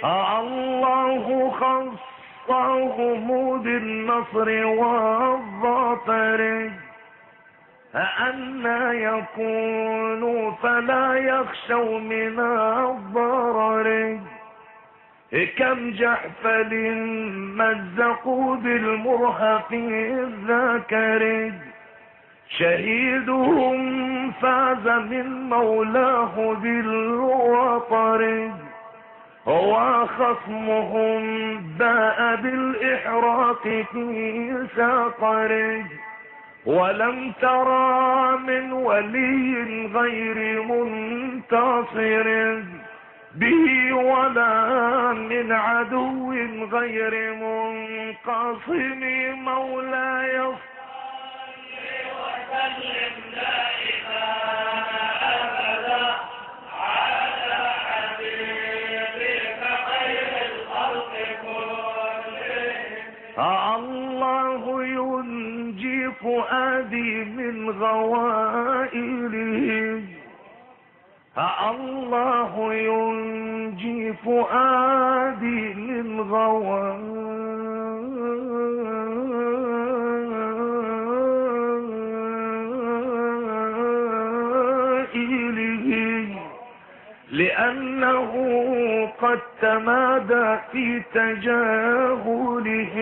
الله خصهم بالنصر والظفر أَنَّى يكونوا فلا يخشوا من الضرر كم جحفل مزقوا بالمرهف الذكر شهيدهم فاز من مولاه بالوطر وخصمهم باء بالإحراق في سقر ولم ترى من ولي غير منتصر به ولا من عدو غير منقصم مولاي صل وسلم دائما أبدا على حبيبك خير الخلق كلهم الله ينجي فؤادي من غوائله الله ينجي فؤادي من غوائله لأنه قد تمادى في تجاهله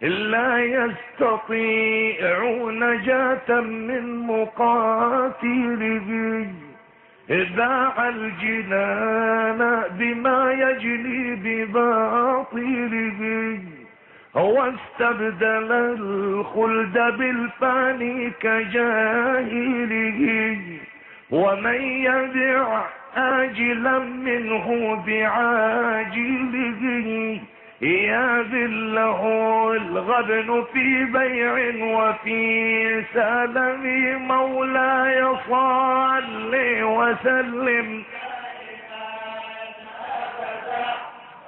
لا يستطيع نجاة من مقاتله باع الجنان بما يجلي بباطله واستبدل الخلد بالفاني كجاهله ومن يبع آجلا منه بعاجله يذله الغبن في بيع وفي سلم مولاي صل وسلم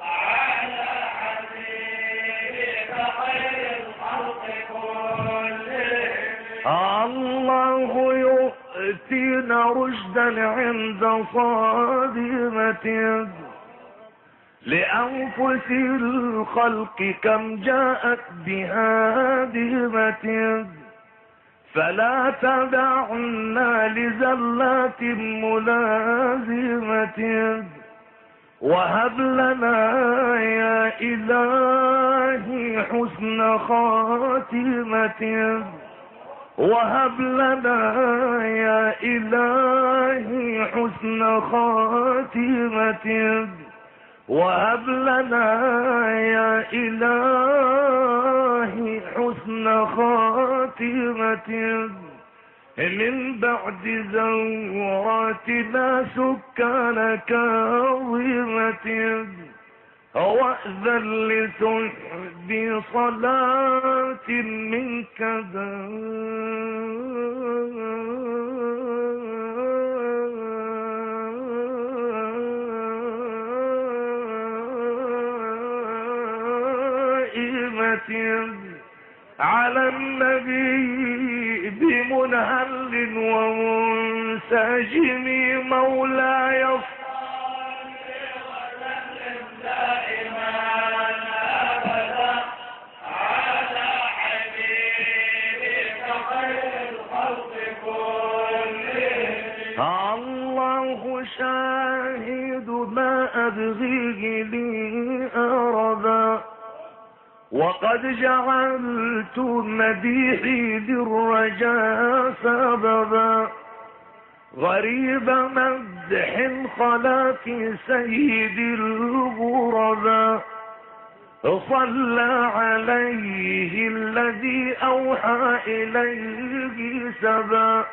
على حبيبك خير الخلق كلهم الله يؤتينا رشدا عند صادمة لأنفس الخلق كم جاءت بهادمة فلا تدعنا لزلات ملازمة وهب لنا يا إلهي حسن خاتمة وهب لنا يا إلهي حسن خاتمة وهب لنا يا إلهي حسن خاتمة من بعد زوراتنا سكان كاظمة وأذن لسحب صلاة منك على النبي بمنهل ومنسجم مولاي صل وسلم دائما أبدا على حبيبك خير الخلق كلهم الله شاهد ما أبغيه لي أرضا وقد جعلت مديحي للرجاء سببا غريب مدح خلا في سيد الغرباء صلى عليه الذي أوحى إليه سبا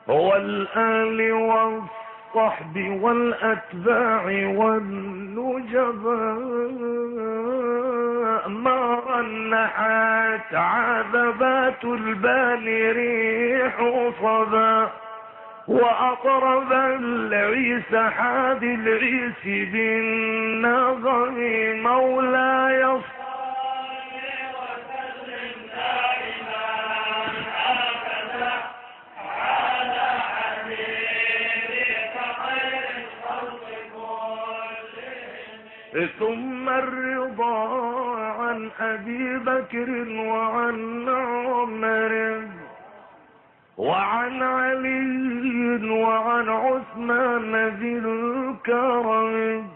والآل والصحب والأتباع والنجباء ما رنحت عذبات البال ريح صبا وأطرب العيس حاد العيس بالنظم مولاي صل وسلم دائما أبدا على حبيبك خير الخلق كلهم ثم الرضا عن أبي بكر وعن عمر وعن علي وعن عثمان ذي الكرم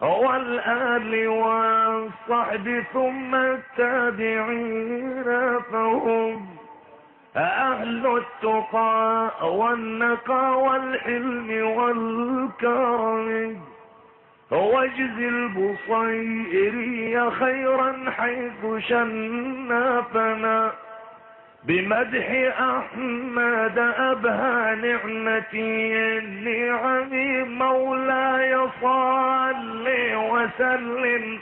والآل والصحب ثم التابعين فهم أهل التقى والنقى والحلم والكرم واجز البصيري خيرا حيث شنفنا بمدح أحمد أبهى نعمتي النعم مولاي صل وسلم